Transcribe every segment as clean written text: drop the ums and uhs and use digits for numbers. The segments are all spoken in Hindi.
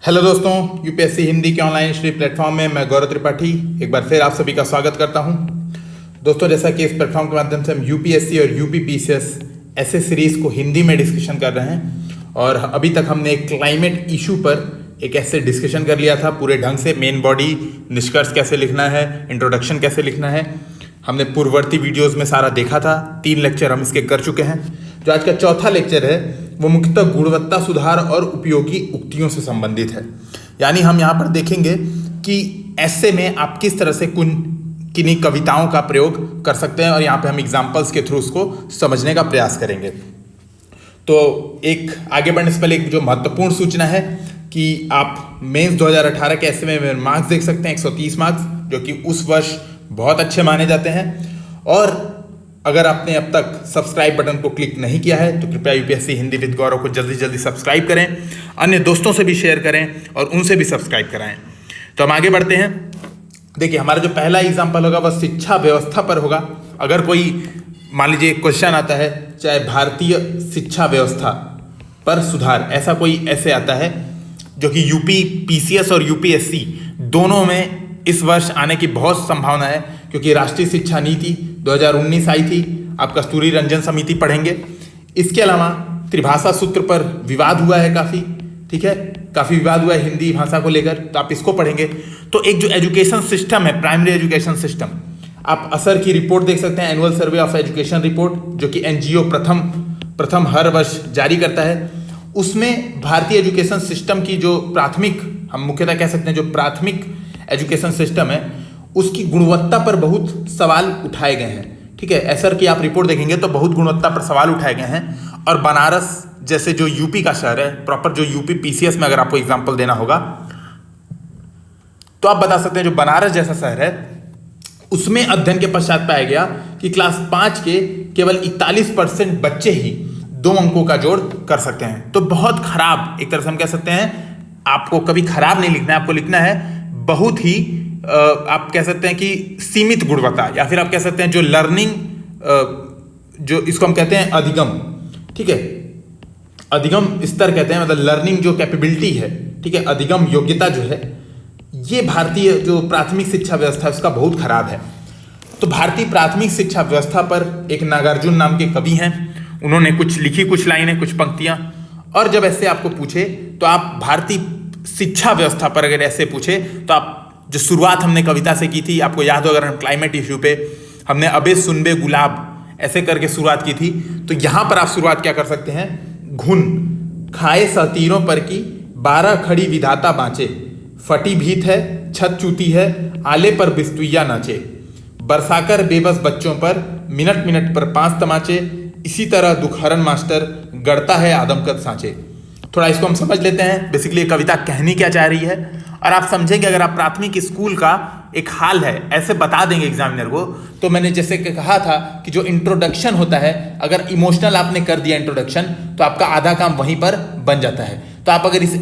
हेलो दोस्तों, यूपीएससी हिंदी के ऑनलाइन स्टडी प्लेटफॉर्म में मैं गौरव त्रिपाठी एक बार फिर आप सभी का स्वागत करता हूं। दोस्तों, जैसा कि इस प्लेटफॉर्म के माध्यम से हम यूपीएससी और यूपीपीसीएस ऐसे सीरीज को हिंदी में डिस्कशन कर रहे हैं और अभी तक हमने एक क्लाइमेट इशू पर एक ऐसे डिस्कशन कर लिया था पूरे ढंग से। मेन बॉडी, निष्कर्ष कैसे लिखना है, इंट्रोडक्शन कैसे लिखना है, हमने पूर्ववर्ती वीडियोज़ में सारा देखा था। 3 लेक्चर हम इसके कर चुके हैं। जो आज का चौथा लेक्चर है वो मुख्यतः गुणवत्ता सुधार और उपयोगी उक्तियों से संबंधित है। यानी हम यहाँ पर देखेंगे कि ऐसे में आप किस तरह से किन्हीं कविताओं का प्रयोग कर सकते हैं और यहाँ पे हम एग्जाम्पल्स के थ्रू उसको समझने का प्रयास करेंगे। तो एक आगे बढ़ने से पहले एक जो महत्वपूर्ण सूचना है कि आप मेंस 2018 के ऐसे में मार्क्स देख सकते हैं, 130 मार्क्स, जो कि उस वर्ष बहुत अच्छे माने जाते हैं। और अगर आपने अब तक सब्सक्राइब बटन को क्लिक नहीं किया है तो कृपया यूपीएससी हिंदी विद गौरव को जल्दी जल्दी सब्सक्राइब करें, अन्य दोस्तों से भी शेयर करें और उनसे भी सब्सक्राइब कराएं। तो हम आगे बढ़ते हैं। देखिए, हमारा जो पहला एग्जाम्पल होगा वह शिक्षा व्यवस्था पर होगा। अगर कोई मान लीजिए क्वेश्चन आता है, चाहे भारतीय शिक्षा व्यवस्था पर सुधार, ऐसा कोई ऐसे आता है जो कि यूपी पीसीएस और यूपीएससी दोनों में इस वर्ष आने की बहुत संभावना है, क्योंकि राष्ट्रीय शिक्षा नीति 2019 आई थी। आप कस्तूरी रंजन समिति पढ़ेंगे। इसके अलावा त्रिभाषा सूत्र पर विवाद हुआ है काफ़ी, ठीक है, काफ़ी विवाद हुआ है हिंदी भाषा को लेकर, तो आप इसको पढ़ेंगे। तो एक जो एजुकेशन सिस्टम है, प्राइमरी एजुकेशन सिस्टम, आप असर की रिपोर्ट देख सकते हैं, annual survey of education report, जो कि एनजीओ प्रथम हर वर्ष जारी करता है। उसमें भारतीय एजुकेशन सिस्टम की जो प्राथमिक, हम मुख्यतः कह सकते हैं जो प्राथमिक एजुकेशन सिस्टम है, उसकी गुणवत्ता पर बहुत सवाल उठाए गए हैं। ठीक है, एसर की आप रिपोर्ट देखेंगे तो बहुत गुणवत्ता पर सवाल उठाए गए हैं। और बनारस जैसे जो यूपी का शहर है, प्रॉपर जो यूपी पीसीएस में अगर आपको एग्जांपल देना होगा तो आप बता सकते हैं जो बनारस जैसा शहर है उसमें अध्ययन के पश्चात पाया गया कि क्लास 5 के केवल 41% बच्चे ही 2 अंकों का जोड़ कर सकते हैं। तो बहुत खराब, एक तरह से हम कह सकते हैं, आपको कभी खराब नहीं लिखना है, आपको लिखना है बहुत ही आप कह सकते हैं कि सीमित गुणवत्ता, या फिर आप कह सकते हैं जो लर्निंग, जो इसको हम कहते हैं अधिगम, ठीक है, अधिगम स्तर कहते हैं, मतलब लर्निंग जो कैपेबिलिटी है, ठीक है, अधिगम योग्यता जो है, ये भारतीय जो प्राथमिक शिक्षा व्यवस्था है उसका बहुत खराब है। तो भारतीय प्राथमिक शिक्षा व्यवस्था पर एक नागार्जुन नाम के कवि हैं, उन्होंने कुछ लिखी, कुछ लाइनें, कुछ पंक्तियां। और जब ऐसे आपको पूछे तो आप भारतीय शिक्षा व्यवस्था पर अगर ऐसे पूछे तो आप, जो शुरुआत हमने कविता से की थी, आपको याद हो अगर हम क्लाइमेट इशू पे हमने अबे सुनबे गुलाब ऐसे करके शुरुआत की थी, तो यहाँ पर आप शुरुआत क्या कर सकते हैं, घुन खाए सहतीरों पर की 12 खड़ी विधाता बाँचे, फटी भीत है छत चूती है आले पर बिस्तुइया नाचे, बरसाकर बेबस बच्चों पर मिनट मिनट पर 5 तमाचे, इसी तरह दुखहरन मास्टर गढ़ता है आदमकद सांचे। थोड़ा इसको हम समझ लेते हैं। बेसिकली कविता कहनी क्या चाह रही है, और आप समझेंगे अगर आप प्राथमिक स्कूल का एक हाल है ऐसे बता देंगे एग्जामिनर को। तो मैंने जैसे कि कहा था कि जो इंट्रोडक्शन होता है, अगर इमोशनल आपने कर दिया इंट्रोडक्शन तो आपका आधा काम वहीं पर बन जाता है। तो आप अगर इस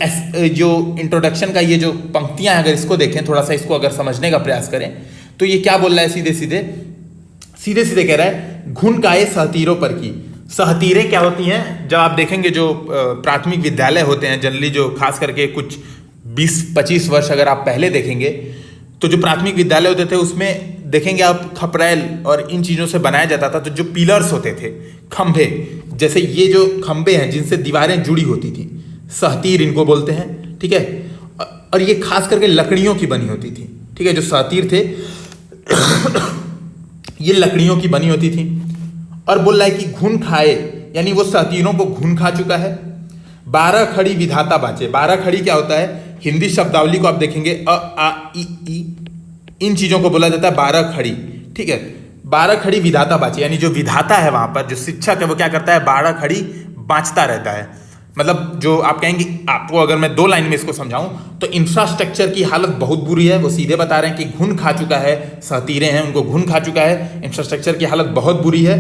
जो इंट्रोडक्शन का ये जो पंक्तियां हैं, अगर इसको देखें, थोड़ा सा इसको अगर समझने का प्रयास करें, तो ये क्या बोल रहा है, सीधे सीधे कह रहा है, घुन काए सहतीरों पर की। सहतीरें क्या होती हैं, जब आप देखेंगे जो प्राथमिक विद्यालय होते हैं जनरली, जो खास करके कुछ 20-25 वर्ष अगर आप पहले देखेंगे तो जो प्राथमिक विद्यालय होते थे उसमें देखेंगे आप खपरेल और इन चीज़ों से बनाया जाता था। तो जो पिलर्स होते थे, खंभे, जैसे ये जो खंभे हैं जिनसे दीवारें जुड़ी होती थी, सहतीर इनको बोलते हैं, ठीक है। और ये खास करके लकड़ियों की बनी होती थी, ठीक है, जो सहतीर थे ये लकड़ियों की बनी होती थी। और बोल रहा है कि घुन खाए, यानी वो सहतीरों को घुन खा चुका है। 12 खड़ी विधाता बाँचे। 12 खड़ी क्या होता है, हिंदी शब्दावली को आप देखेंगे, अ आ ई इन चीज़ों को बोला जाता है 12 खड़ी, ठीक है। 12 खड़ी विधाता बाँचे, यानी जो विधाता है वहाँ पर, जो शिक्षक है, वो क्या करता है, 12 खड़ी बाँचता रहता है। मतलब जो आप कहेंगे, आपको अगर मैं 2 लाइन में इसको समझाऊं तो इंफ्रास्ट्रक्चर की हालत बहुत बुरी है। वो सीधे बता रहे हैं कि घुन खा चुका है, सहतीरें हैं उनको घुन खा चुका है, इंफ्रास्ट्रक्चर की हालत बहुत बुरी है।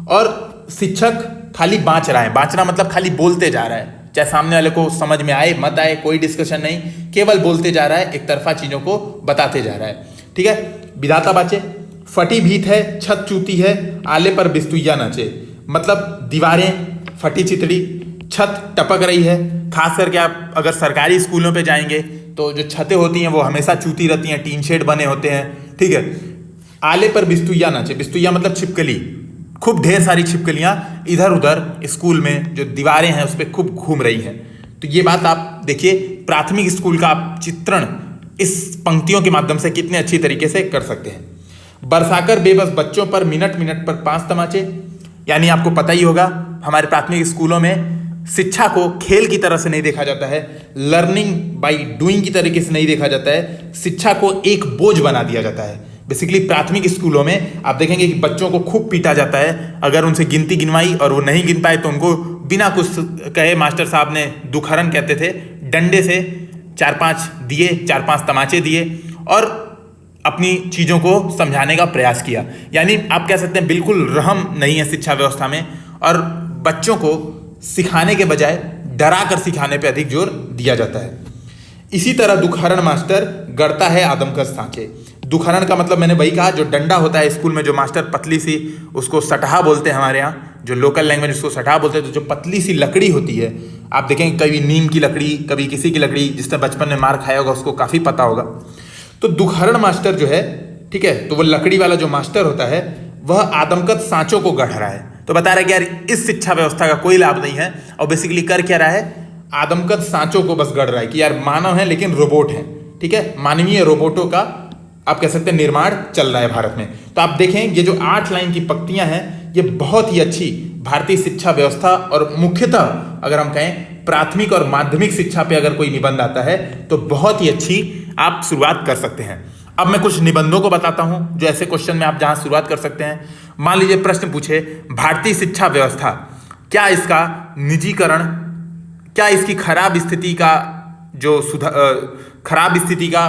और शिक्षक खाली बाँच रहा है, बाँचना मतलब खाली बोलते जा रहा है, चाहे सामने वाले को समझ में आए मत आए, कोई डिस्कशन नहीं, केवल बोलते जा रहा है, एक तरफा चीज़ों को बताते जा रहा है, ठीक है। विधाता बाँचे, फटी भीत है छत चूती है आले पर बिस्तुइया नाचे, मतलब दीवारें फटी चितड़ी, छत टपक रही है। खास करके आप अगर सरकारी स्कूलों पे जाएंगे तो जो छतें होती हैं वो हमेशा चूती रहती हैं, टीन शेड बने होते हैं, ठीक है। आले पर बिस्तुइया नाचे, बिस्तुइया मतलब छिपकली, खूब ढेर सारी छिपकलियां इधर उधर स्कूल में जो दीवारें हैं उस पर खूब घूम रही हैं। तो ये बात आप देखिए, प्राथमिक स्कूल का आप चित्रण इस पंक्तियों के माध्यम से कितने अच्छी तरीके से कर सकते हैं। बरसाकर बेबस बच्चों पर मिनट मिनट पर 5 तमाचे, यानी आपको पता ही होगा हमारे प्राथमिक स्कूलों में शिक्षा को खेल की तरह से नहीं देखा जाता है, लर्निंग बाय डूइंग की तरीके से नहीं देखा जाता है, शिक्षा को एक बोझ बना दिया जाता है। बेसिकली प्राथमिक स्कूलों में आप देखेंगे कि बच्चों को खूब पीटा जाता है। अगर उनसे गिनती गिनवाई और वो नहीं गिन पाए तो उनको बिना कुछ कहे मास्टर साहब ने दुखहरण कहते थे, डंडे से 4-5 दिए, 4-5 तमाचे दिए और अपनी चीज़ों को समझाने का प्रयास किया। यानी आप कह सकते हैं बिल्कुल रहम नहीं है शिक्षा व्यवस्था में, और बच्चों को सिखाने के बजाय डरा कर सिखाने पे अधिक जोर दिया जाता है। इसी तरह दुखहरण मास्टर गढ़ता है आदमकद सांचे। दुखहरण का मतलब मैंने वही कहा, जो डंडा होता है स्कूल में, जो मास्टर पतली सी, उसको सटहा बोलते हैं हमारे यहाँ, जो लोकल लैंग्वेज उसको सटहा बोलते हैं। तो जो पतली सी लकड़ी होती है, आप देखेंगे कभी नीम की लकड़ी, कभी किसी की लकड़ी, जिसने बचपन में मार खाया होगा उसको काफ़ी पता होगा। तो दुखहरण मास्टर जो है, ठीक है, तो वो लकड़ी वाला जो मास्टर होता है वह आदमकद सांचों को गढ़ रहा है। तो बता रहा है कि यार इस शिक्षा व्यवस्था का कोई लाभ नहीं है, और बेसिकली कर क्या रहा है, आदमकद सांचों को बस गढ़ रहा है कि यार मानव है लेकिन रोबोट है, ठीक है, मानवीय रोबोटों का आप कह सकते हैं निर्माण चल रहा है भारत में। तो आप देखें ये जो 8 लाइन की पंक्तियां हैं, ये बहुत ही अच्छी भारतीय शिक्षा व्यवस्था, और मुख्यतः अगर हम कहें प्राथमिक और माध्यमिक शिक्षा पे अगर कोई निबंध आता है तो बहुत ही अच्छी आप शुरुआत कर सकते हैं। अब मैं कुछ निबंधों को बताता हूं जो ऐसे क्वेश्चन में आप जहां शुरुआत कर सकते हैं। मान लीजिए प्रश्न पूछे, भारतीय शिक्षा व्यवस्था, क्या इसका निजीकरण, क्या इसकी खराब स्थिति का जो खराब स्थिति का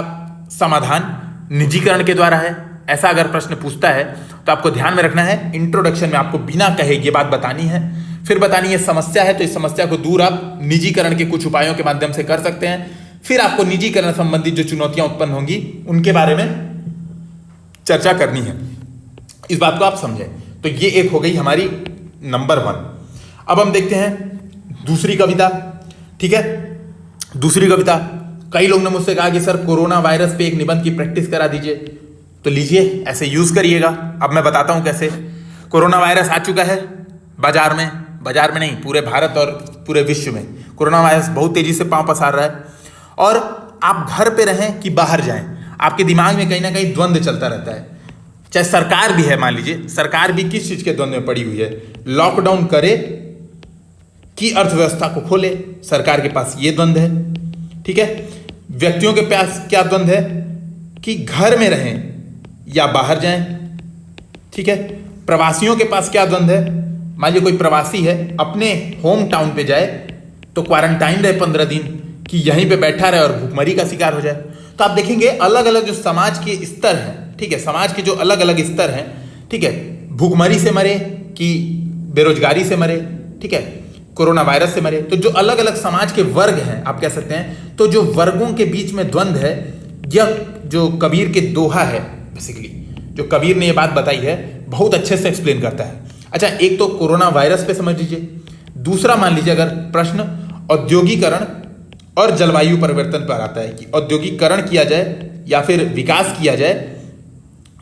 समाधान निजीकरण के द्वारा है? ऐसा अगर प्रश्न पूछता है तो आपको ध्यान में रखना है, इंट्रोडक्शन में आपको बिना कहे ये बात बतानी है। फिर बतानी है समस्या है तो इस समस्या को दूर आप निजीकरण के कुछ उपायों के माध्यम से कर सकते हैं। फिर आपको निजीकरण संबंधित जो चुनौतियां उत्पन्न होंगी उनके बारे में चर्चा करनी है। इस बात को आप समझें। तो ये एक हो गई हमारी नंबर 1। अब हम देखते हैं दूसरी कविता, ठीक है। दूसरी कविता, कई लोग ने मुझसे कहा कि सर कोरोना वायरस पे एक निबंध की प्रैक्टिस करा दीजिए, तो लीजिए ऐसे यूज करिएगा। अब मैं बताता हूं कैसे। कोरोना वायरस आ चुका है बाजार में नहीं, पूरे भारत और पूरे विश्व में कोरोना वायरस बहुत तेजी से पांव पसार रहा है। और आप घर पे रहें कि बाहर जाएं, आपके दिमाग में कहीं ना कहीं द्वंद्व चलता रहता है। चाहे सरकार भी है, मान लीजिए सरकार भी किस चीज के द्वंद्व में पड़ी हुई है, लॉकडाउन करे कि अर्थव्यवस्था को खोले, सरकार के पास ये द्वंद्व है, ठीक है। व्यक्तियों के पास क्या द्वंद्व है कि घर में रहें या बाहर जाएं, ठीक है। प्रवासियों के पास क्या द्वंद्व है, मान लीजिए कोई प्रवासी है अपने होम टाउन पे जाए तो क्वारंटाइन रहे 15 दिन, कि यहीं पे बैठा रहे और भूखमरी का शिकार हो जाए। तो आप देखेंगे अलग अलग जो समाज के स्तर हैं, ठीक है, समाज के जो अलग अलग स्तर हैं, ठीक है, भूखमरी से मरे कि बेरोजगारी से मरे, ठीक है, कोरोना वायरस से मरे, तो जो अलग अलग समाज के वर्ग हैं आप कह सकते हैं, तो जो वर्गों के बीच में द्वंद्व है, यह जो कबीर के दोहा है, बेसिकली जो कबीर ने ये बात बताई है बहुत अच्छे से एक्सप्लेन करता है। अच्छा, एक तो कोरोना वायरस पे समझ लीजिए, दूसरा मान लीजिए अगर प्रश्न औद्योगिकरण और जलवायु परिवर्तन पर आता है कि औद्योगिकरण किया जाए या फिर विकास किया जाए,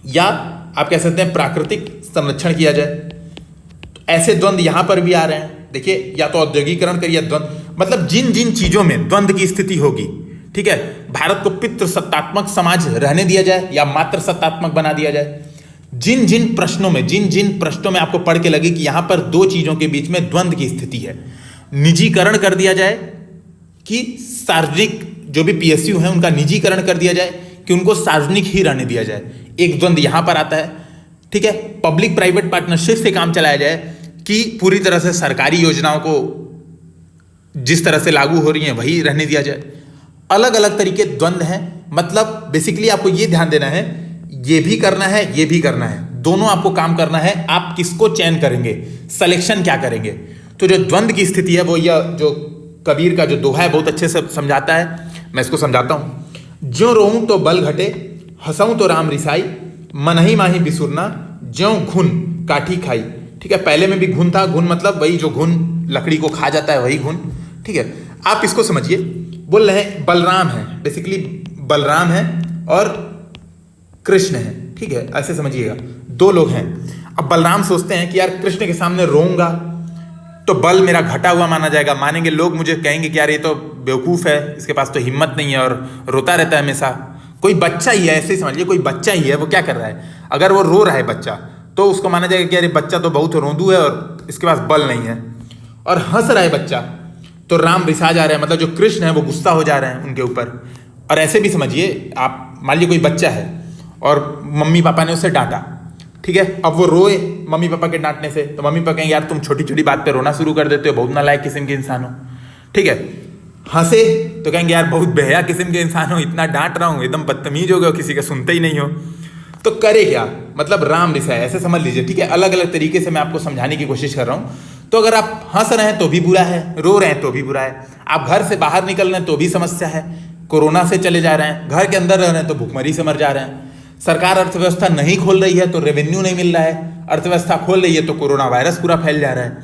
या आप कह सकते हैं प्राकृतिक संरक्षण किया जाए, तो ऐसे द्वंद्व यहां पर भी आ रहे हैं। देखिए, या तो औद्योगिकरण करिए, द्वंद्व मतलब जिन जिन चीजों में द्वंद्व की स्थिति होगी, ठीक है, भारत को पितृसत्तात्मक समाज रहने दिया जाए या मात्र सत्तात्मक बना दिया जाए, जिन जिन प्रश्नों में आपको पढ़ के लगे कि यहां पर दो चीजों के बीच में द्वंद्व की स्थिति है, निजीकरण कर दिया जाए कि सार्वजनिक, जो भी पीएसयू हैं उनका निजीकरण कर दिया जाए कि उनको सार्वजनिक ही रहने दिया जाए, एक द्वंद्व यहां पर आता है, ठीक है। पब्लिक प्राइवेट पार्टनरशिप से काम चलाया जाए कि पूरी तरह से सरकारी योजनाओं को जिस तरह से लागू हो रही हैं वही रहने दिया जाए। अलग अलग तरीके द्वंद्व हैं, मतलब बेसिकली आपको ये ध्यान देना है, ये भी करना है, ये भी करना है, दोनों आपको काम करना है। आप किसको चयन करेंगे, सिलेक्शन क्या करेंगे। तो जो द्वंद्व की स्थिति है वो यह जो कबीर का जो दोहा है बहुत अच्छे से समझाता है। मैं इसको समझाता हूं। ज्यों रोऊं तो बल घटे, हंसऊं तो राम रिसाई, मनहि माही बिसुरना, ज्यों घुन काठी खाई, ठीक है, पहले में भी घुन था, घुन मतलब वही जो घुन लकड़ी को खा जाता है वही घुन, ठीक है। आप इसको समझिए, बोल रहे हैं बलराम है, बेसिकली बलराम है और कृष्ण है, ठीक है, ऐसे समझिएगा, दो लोग हैं। अब बलराम सोचते हैं कि यार कृष्ण के सामने रोऊंगा तो बल मेरा घटा हुआ माना जाएगा, मानेंगे लोग, मुझे कहेंगे कि यार ये तो बेवकूफ़ है, इसके पास तो हिम्मत नहीं है और रोता रहता है हमेशा। कोई बच्चा ही है, ऐसे ही समझिए, कोई बच्चा ही है, वो क्या कर रहा है, अगर वो रो रहा है बच्चा तो उसको माना जाएगा कि यार ये बच्चा तो बहुत रोंदू है और इसके पास बल नहीं है। और हंस रहा है बच्चा तो राम रिसा जा रहे हैं, मतलब जो कृष्ण है वो गुस्सा हो जा रहे हैं उनके ऊपर। और ऐसे भी समझिए, आप मान लीजिए कोई बच्चा है और मम्मी पापा ने उसे डांटा, ठीक है, अब वो रोए मम्मी पापा के डांटने से, तो मम्मी पापा कहेंगे यार तुम छोटी छोटी बात पे रोना शुरू कर देते हो, बहुत नालायक किस्म के इंसान हो, ठीक है। हंसे तो कहेंगे यार बहुत बेहया किस्म के इंसान हो, इतना डांट रहा हूँ, एकदम बदतमीज हो गए हो, किसी का सुनते ही नहीं हो। तो करे क्या, मतलब राम रिसा है, ऐसे समझ लीजिए, ठीक है। अलग अलग तरीके से मैं आपको समझाने की कोशिश कर रहा हूँ। तो अगर आप हंस रहे हैं तो भी बुरा है, रो रहे हैं तो भी बुरा है, आप घर से बाहर निकल रहे हैं तो भी समस्या है, कोरोना से चले जा रहे हैं, घर के अंदर रह रहे हैं तो भूखमरी से मर जा रहे हैं, सरकार अर्थव्यवस्था नहीं खोल रही है तो रेवेन्यू नहीं मिल रहा है, अर्थव्यवस्था खोल रही है तो कोरोना वायरस पूरा फैल जा रहा है।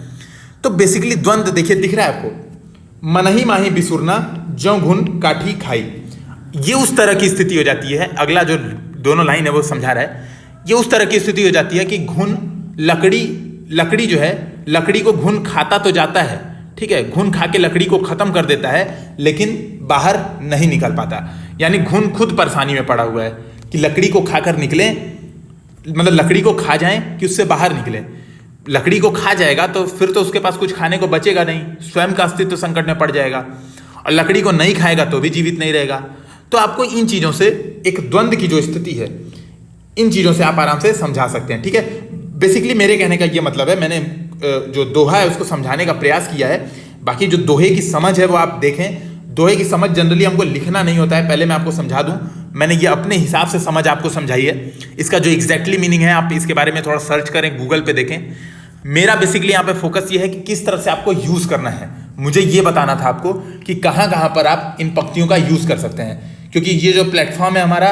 तो बेसिकली द्वंद्व देखिए, दिख रहा है आपको, मनही माही बिसुरना ज्यों घुन काठी खाई, ये उस तरह की स्थिति हो जाती है। अगला जो दोनों लाइन है वो समझा रहा है, ये उस तरह की स्थिति हो जाती है कि घुन लकड़ी जो है, लकड़ी को घुन खाता तो जाता है, ठीक है, घुन खा के लकड़ी को खत्म कर देता है, लेकिन बाहर नहीं निकल पाता। यानी घुन खुद परेशानी में पड़ा हुआ है कि लकड़ी को खाकर निकले, मतलब लकड़ी को खा जाएं कि उससे बाहर निकले। लकड़ी को खा जाएगा तो फिर तो उसके पास कुछ खाने को बचेगा नहीं, स्वयं का अस्तित्व संकट में पड़ जाएगा, और लकड़ी को नहीं खाएगा तो भी जीवित नहीं रहेगा। तो आपको इन चीज़ों से, एक द्वंद्व की जो स्थिति है, इन चीज़ों से आप आराम से समझा सकते हैं, ठीक है। बेसिकली मेरे कहने का ये मतलब है, मैंने जो दोहा है उसको समझाने का प्रयास किया है। बाकी जो दोहे की समझ है वो आप देखें, दोहे की समझ जनरली हमको लिखना नहीं होता है। पहले मैं आपको समझा दूं, मैंने ये अपने हिसाब से समझ आपको समझाई है। इसका जो एग्जैक्टली मीनिंग है आप इसके बारे में थोड़ा सर्च करें, गूगल पे देखें। मेरा बेसिकली यहाँ पे फोकस ये है कि किस तरह से आपको यूज़ करना है। मुझे ये बताना था आपको कि कहाँ कहाँ पर आप इन पंक्तियों का यूज़ कर सकते हैं, क्योंकि ये जो प्लेटफॉर्म है हमारा,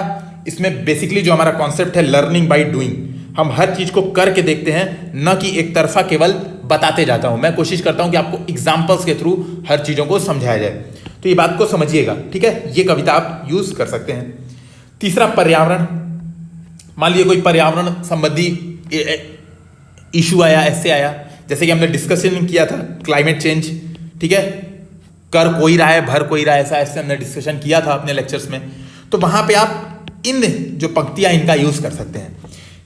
इसमें बेसिकली जो हमारा कॉन्सेप्ट है लर्निंग बाई डूइंग, हम हर चीज़ को करके देखते हैं, न कि एक तरफा केवल बताते जाता हूँ। मैं कोशिश करता हूँ कि आपको एग्जाम्पल्स के थ्रू हर चीज़ों को समझाया जाए। तो ये बात को समझिएगा, ठीक है। ये कविता आप यूज़ कर सकते हैं। तीसरा, पर्यावरण। मान लीजिए कोई पर्यावरण संबंधी इशू आया, ऐसे आया, जैसे कि हमने डिस्कशन किया था क्लाइमेट चेंज, ठीक है, कर कोई रहा है भर कोई रहा है, ऐसा हमने डिस्कशन किया था अपने लेक्चर्स में। तो वहाँ पे आप इन जो पंक्तियाँ इनका यूज़ कर सकते हैं।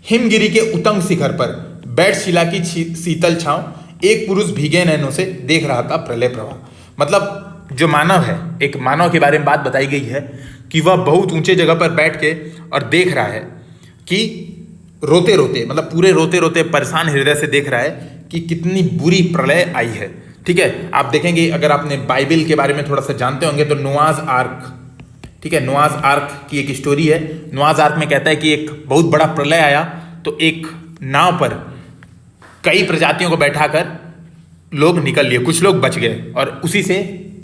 हिमगिरी के उतंग शिखर पर बैठ शिला की शीतल छांव, एक पुरुष भीगे नैनों से देख रहा था प्रलय प्रवाह। मतलब जो मानव है, एक मानव के बारे में बात बताई गई है कि वह बहुत ऊंचे जगह पर बैठ के और देख रहा है कि रोते रोते, मतलब पूरे रोते रोते परेशान हृदय से देख रहा है कि कितनी बुरी प्रलय आई है, ठीक है। आप देखेंगे, अगर आपने बाइबल के बारे में थोड़ा सा जानते होंगे तो नोआज आर्क, ठीक है, नोआज आर्क की एक स्टोरी है। नोआज आर्क में कहता है कि एक बहुत बड़ा प्रलय आया तो एक नाव पर कई प्रजातियों को बैठाकर लोग निकल लिए, कुछ लोग बच गए और उसी से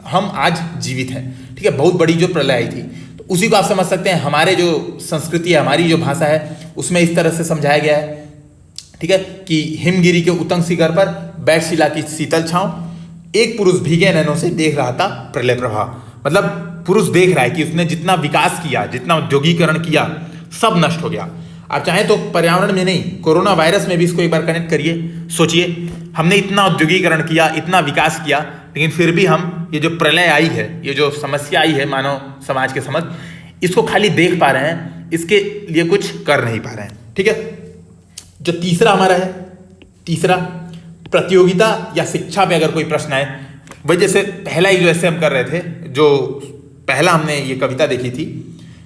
हम आज जीवित हैं, ठीक है। बहुत बड़ी जो प्रलय आई थी, तो उसी को आप समझ सकते हैं। हमारे जो संस्कृति है, हमारी जो भाषा है, उसमें इस तरह से समझाया गया है, ठीक है, कि हिमगिरी के उतंग शिखर पर बैठ शिला की शीतल छांव, एक पुरुष भीगे नैनों से देख रहा था प्रलय प्रवाह। मतलब पुरुष देख रहा है कि उसने जितना विकास किया, जितना औद्योगिकरण किया, सब नष्ट हो गया। आप चाहें तो पर्यावरण में नहीं, कोरोना वायरस में भी इसको एक बार कनेक्ट करिए। सोचिए, हमने इतना औद्योगिकरण किया, इतना विकास किया, लेकिन फिर भी हम ये जो प्रलय आई है, ये जो समस्या आई है मानव समाज के समझ, इसको खाली देख पा रहे हैं, इसके लिए कुछ कर नहीं पा रहे हैं, ठीक है। जो तीसरा हमारा है, तीसरा, प्रतियोगिता या शिक्षा पे अगर कोई प्रश्न आए, वही जैसे पहला ही जो ऐसे हम कर रहे थे, जो पहला हमने ये कविता देखी थी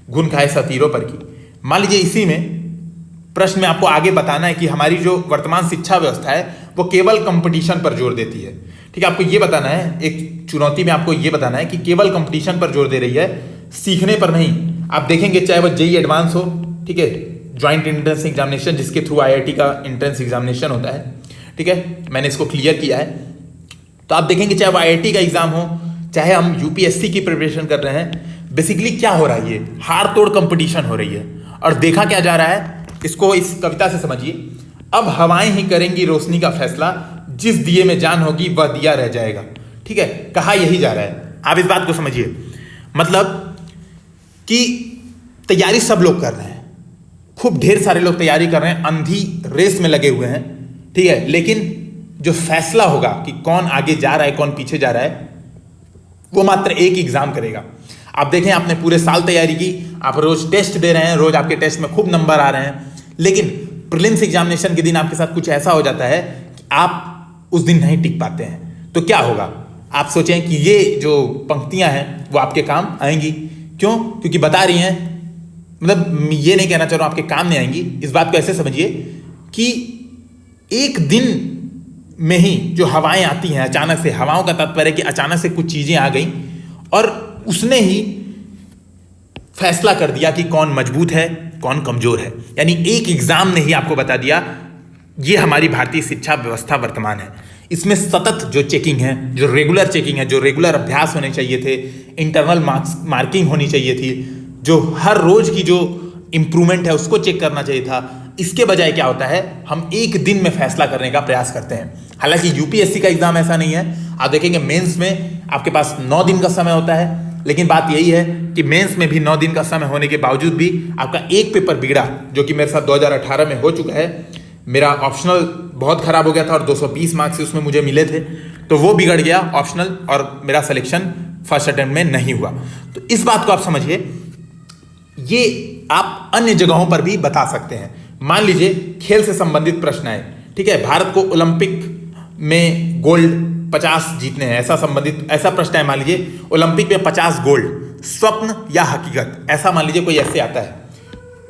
घुन खाए सतीरों पर की, मान लीजिए इसी में प्रश्न में आपको आगे बताना है कि हमारी जो वर्तमान शिक्षा व्यवस्था है वो केवल कंपटीशन पर जोर देती है, ठीक है। आपको ये बताना है, एक चुनौती में आपको ये बताना है कि केवल कंपटीशन पर जोर दे रही है, सीखने पर नहीं। आप देखेंगे चाहे वो जेईई एडवांस हो, ठीक है, ज्वाइंट एंट्रेंस एग्जामिनेशन, जिसके थ्रू आईआईटी का एंट्रेंस एग्जामिनेशन होता है, ठीक है, मैंने इसको क्लियर किया है। तो आप देखेंगे चाहे वो आईआईटी का एग्जाम हो, चाहे हम यूपीएससी की प्रिपरेशन कर रहे हैं, बेसिकली क्या हो रहा है, ये हार तोड़ कंपटीशन हो रही है। और देखा क्या जा रहा है, इसको इस कविता से समझिए। अब हवाएं ही करेंगी रोशनी का फैसला, जिस दिए में जान होगी वह दिया रह जाएगा। ठीक है, कहा यही जा रहा है। आप इस बात को समझिए, मतलब कि तैयारी सब लोग कर रहे हैं, खूब ढेर सारे लोग तैयारी कर रहे हैं, अंधी रेस में लगे हुए हैं। ठीक है, लेकिन जो फैसला होगा कि कौन आगे जा रहा है कौन पीछे जा रहा है, वो मात्र एक एग्जाम करेगा। आप देखें, आपने पूरे साल तैयारी की, आप रोज टेस्ट दे रहे हैं, रोज आपके टेस्ट में खूब नंबर आ रहे हैं, लेकिन प्रीलिम्स एग्जामिनेशन के दिन आपके साथ कुछ ऐसा हो जाता है कि आप उस दिन नहीं टिक पाते हैं, तो क्या होगा? आप सोचें कि ये जो पंक्तियां हैं वो आपके काम आएंगी। क्यों? क्योंकि बता रही हैं, मतलब ये नहीं कहना चाह रहा हूं आपके काम नहीं आएंगी, इस बात को ऐसे समझिए कि एक दिन में ही जो हवाएं आती हैं अचानक से, हवाओं का तात्पर्य है कि अचानक से कुछ चीजें आ गई और उसने ही फैसला कर दिया कि कौन मजबूत है कौन कमजोर है। यानी एक एग्जाम ने ही आपको बता दिया। ये हमारी भारतीय शिक्षा व्यवस्था वर्तमान है, इसमें सतत जो चेकिंग है, जो रेगुलर चेकिंग है, जो रेगुलर अभ्यास होने चाहिए थे, इंटरनल मार्किंग होनी चाहिए थी, जो हर रोज की जो इंप्रूवमेंट है उसको चेक करना चाहिए था, इसके बजाय क्या होता है, हम एक दिन में फैसला करने का प्रयास करते हैं। हालांकि यूपीएससी का एग्जाम ऐसा नहीं है, आप देखेंगे मेंस में आपके पास 9 दिन का समय होता है, लेकिन बात यही है कि मेंस में भी 9 दिन का समय होने के बावजूद भी आपका एक पेपर बिगड़ा, जो कि मेरे साथ 2018 में हो चुका है। मेरा ऑप्शनल बहुत खराब हो गया था और 220 मार्क्स उसमें मुझे मिले थे, तो वो बिगड़ गया ऑप्शनल, और मेरा सिलेक्शन फर्स्ट अटेम्प्ट में नहीं हुआ। तो इस बात को आप समझिए, ये आप अन्य जगहों पर भी बता सकते हैं। मान लीजिए खेल से संबंधित प्रश्न है, ठीक है, भारत को ओलंपिक में गोल्ड 50 जीतने हैं, ऐसा प्रश्न है। मान लीजिए ओलंपिक में 50 गोल्ड, स्वप्न या हकीकत, ऐसा मान लीजिए कोई ऐसे आता है,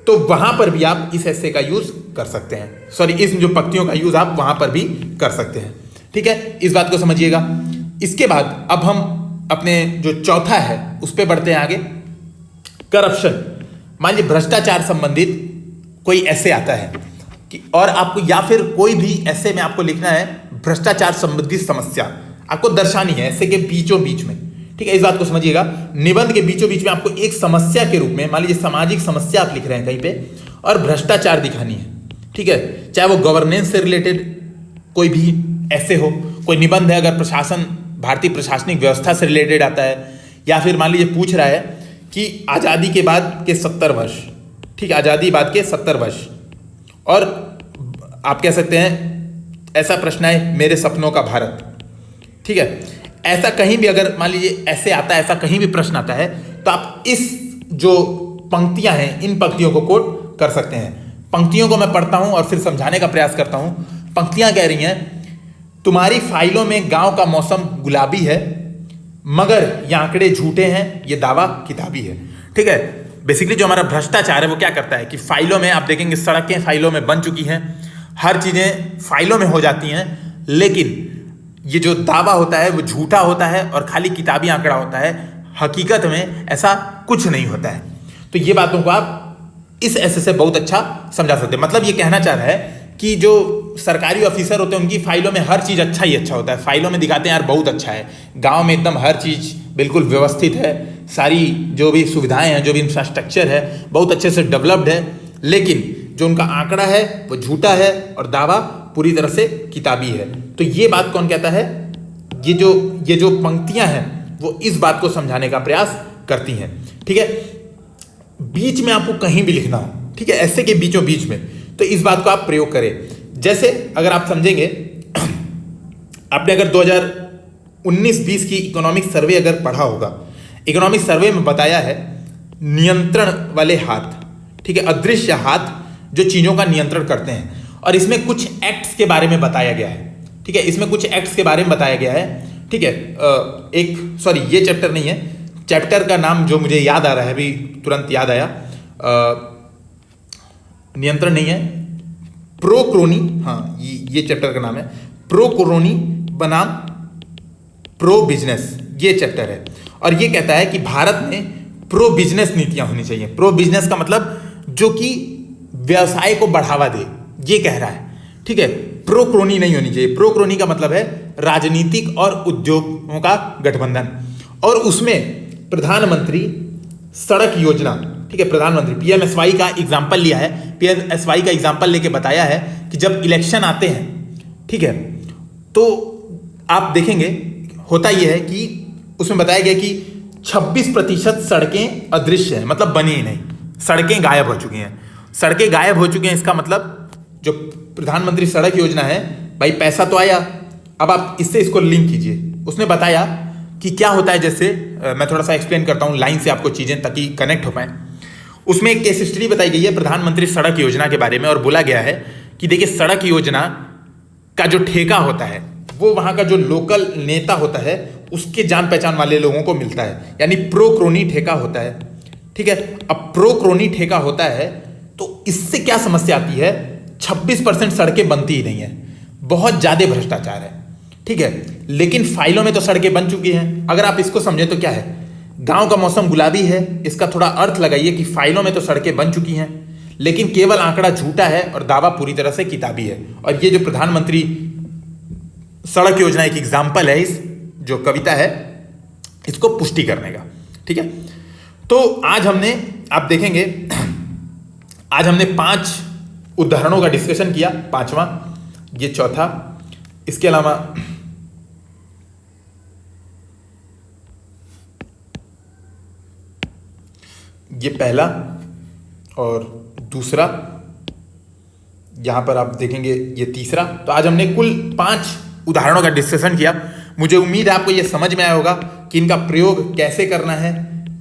तो वहां पर भी आप इस ऐसे का यूज कर सकते हैं, सॉरी इस जो पंक्तियों का यूज आप वहां पर भी कर सकते हैं। ठीक है, इस बात को समझिएगा। इसके बाद अब हम अपने जो चौथा है उस पर बढ़ते हैं आगे, करप्शन। मान लीजिए भ्रष्टाचार संबंधित कोई ऐसे आता है कि, और आपको या फिर कोई भी ऐसे में आपको लिखना है भ्रष्टाचार संबंधित समस्या, आपको दर्शानी है ऐसे के बीचों बीच में। ठीक है, इस बात को समझिएगा। निबंध के बीचों बीच में आपको एक समस्या के रूप में, मान लीजिए सामाजिक समस्या आप लिख रहे हैं कहीं पे, और भ्रष्टाचार दिखानी है। ठीक है, चाहे वो गवर्नेंस से रिलेटेड कोई भी ऐसे हो, कोई निबंध है अगर प्रशासन, भारतीय प्रशासनिक व्यवस्था से रिलेटेड आता है, या फिर मान लीजिए पूछ रहा है कि आज़ादी के बाद के 70 वर्ष, ठीक है, आज़ादी बाद के 70 वर्ष, और आप कह सकते हैं ऐसा प्रश्न है मेरे सपनों का भारत। ठीक है, ऐसा कहीं भी अगर मान लीजिए ऐसे आता है, ऐसा कहीं भी प्रश्न आता है, तो आप इस जो पंक्तियां हैं इन पंक्तियों को कोट कर सकते हैं। पंक्तियों को मैं पढ़ता हूं और फिर समझाने का प्रयास करता हूं। पंक्तियां कह रही हैं, तुम्हारी फाइलों में गांव का मौसम गुलाबी है, मगर ये आंकड़े झूठे हैं, ये दावा किताबी है। ठीक है, बेसिकली जो हमारा भ्रष्टाचार है वो क्या करता है कि फाइलों में आप देखेंगे सड़कें फाइलों में बन चुकी हैं, हर चीजें फाइलों में हो जाती हैं, लेकिन ये जो दावा होता है वो झूठा होता है और खाली किताबी आंकड़ा होता है, हकीकत में ऐसा कुछ नहीं होता है। तो ये बातों को आप इस ऐसे से बहुत अच्छा समझा सकते हैं। मतलब ये कहना चाह रहा है कि जो सरकारी ऑफिसर होते हैं उनकी फाइलों में हर चीज अच्छा ही अच्छा होता है, फाइलों में दिखाते हैं यार बहुत अच्छा है, गांव में एकदम हर चीज बिल्कुल व्यवस्थित है, सारी जो भी सुविधाएं हैं, जो भी इंफ्रास्ट्रक्चर है बहुत अच्छे से डेवलप्ड है, लेकिन जो उनका आंकड़ा है वो झूठा है और दावा पूरी तरह से किताबी है। तो ये बात कौन कहता है? ये जो पंक्तियां हैं वो इस बात को समझाने का प्रयास करती हैं। ठीक है, बीच में आपको कहीं भी लिखना हो, ठीक है, ऐसे के बीचों बीच में, तो इस बात को आप प्रयोग करें। जैसे अगर आप समझेंगे, आपने अगर 2019-20 की इकोनॉमिक सर्वे अगर पढ़ा होगा, इकोनॉमिक सर्वे में बताया है नियंत्रण वाले हाथ, ठीक है, अदृश्य हाथ जो चीजों का नियंत्रण करते हैं, और इसमें कुछ एक्ट्स के बारे में बताया गया है। ठीक है, इसमें कुछ एक्ट्स के बारे में बताया गया है। ठीक है, ये चैप्टर नहीं है, चैप्टर का नाम जो मुझे याद आ रहा है अभी तुरंत याद आया, नियंत्रण नहीं है, प्रोक्रोनी, हाँ ये चैप्टर का नाम है, प्रोक्रोनी बनाम प्रो बिजनेस, ये चैप्टर है। और ये कहता है कि भारत में प्रो बिजनेस नीतियां होनी चाहिए। प्रो बिजनेस का मतलब जो कि व्यवसाय को बढ़ावा दे, ये कह रहा है। ठीक है, प्रोक्रोनी नहीं होनी चाहिए। प्रोक्रोनी का मतलब है राजनीतिक और उद्योगों का गठबंधन, और उसमें प्रधानमंत्री सड़क योजना, ठीक है, प्रधानमंत्री PMSY का एग्जाम्पल लिया है, PMSY का एग्जाम्पल लेके बताया है कि जब इलेक्शन आते हैं, ठीक है, तो आप देखेंगे होता यह है कि उसमें बताया गया कि 26% सड़कें अदृश्य हैं, मतलब बनी ही नहीं, सड़कें गायब हो चुकी हैं। सड़कें गायब हो चुकी हैं, इसका मतलब जो प्रधानमंत्री सड़क योजना है, भाई पैसा तो आया, अब आप इससे इसको लिंक कीजिए। उसने बताया कि क्या होता है, जैसे मैं थोड़ा सा एक्सप्लेन करता हूँ लाइन से आपको चीजें, ताकि कनेक्ट हो पाए। उसमें एक केस स्टडी बताई गई है प्रधानमंत्री सड़क योजना के बारे में, और बोला गया है कि देखिए सड़क योजना का जो ठेका होता है वो वहां का जो लोकल नेता होता है उसके जान पहचान वाले लोगों को मिलता है, यानी प्रो क्रोनी ठेका होता है, ठीक है। अब प्रो क्रोनी ठेका होता है तो इससे क्या समस्या आती है, 26% सड़कें बनती ही नहीं है, बहुत ज्यादा भ्रष्टाचार है, ठीक है। लेकिन फाइलों में तो सड़कें बन चुकी हैं। अगर आप इसको समझें तो क्या है, गांव का मौसम गुलाबी है, इसका थोड़ा अर्थ लगाइए कि फाइलों में तो सड़कें बन चुकी हैं, लेकिन केवल आंकड़ा झूठा है और दावा पूरी तरह से किताबी है। और ये जो प्रधानमंत्री सड़क योजना एक एग्जाम्पल है, इस जो कविता है इसको पुष्टि करने का, ठीक है। तो आज हमने, आप देखेंगे आज हमने 5 उदाहरणों का डिस्कशन किया, 5वां, ये चौथा, इसके अलावा ये पहला और दूसरा, यहां पर आप देखेंगे ये तीसरा। तो आज हमने कुल 5 उदाहरणों का डिस्कशन किया। मुझे उम्मीद है आपको ये समझ में आया होगा कि इनका प्रयोग कैसे करना है,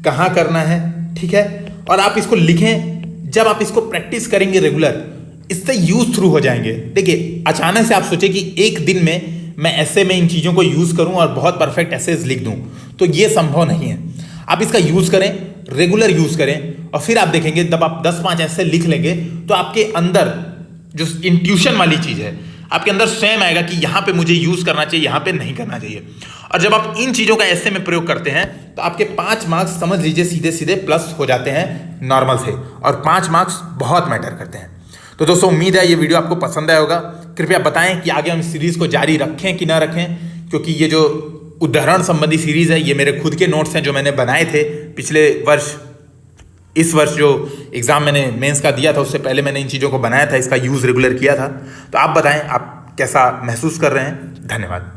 कहाँ करना है, ठीक है। और आप इसको लिखें, जब आप इसको प्रैक्टिस करेंगे रेगुलर, इससे यूज थ्रू हो जाएंगे। देखिए अचानक से आप सोचे कि एक दिन में मैं ऐसे में इन चीज़ों को यूज करूं और बहुत परफेक्ट एसेज लिख दूं, तो ये संभव नहीं है। आप इसका यूज करें, रेगुलर यूज करें, और फिर आप देखेंगे जब आप 10-5 ऐसे लिख लेंगे तो आपके अंदर जो इंट्यूशन वाली चीज है, आपके अंदर स्वयं आएगा कि यहां पे मुझे यूज करना चाहिए, यहां पे नहीं करना चाहिए। और जब आप इन चीजों का ऐसे में प्रयोग करते हैं तो आपके 5 मार्क्स समझ लीजिए सीधे सीधे प्लस हो जाते हैं नॉर्मल से, और 5 मार्क्स बहुत मैटर करते हैं। तो दोस्तों उम्मीद है ये वीडियो आपको पसंद आया होगा। कृपया बताएं कि आगे हम सीरीज को जारी रखें कि ना रखें, क्योंकि ये जो उदाहरण संबंधी सीरीज है ये मेरे खुद के नोट्स हैं जो मैंने बनाए थे पिछले वर्ष। इस वर्ष जो एग्जाम मैंने मेंस का दिया था उससे पहले मैंने इन चीज़ों को बनाया था, इसका यूज़ रेगुलर किया था। तो आप बताएं आप कैसा महसूस कर रहे हैं। धन्यवाद।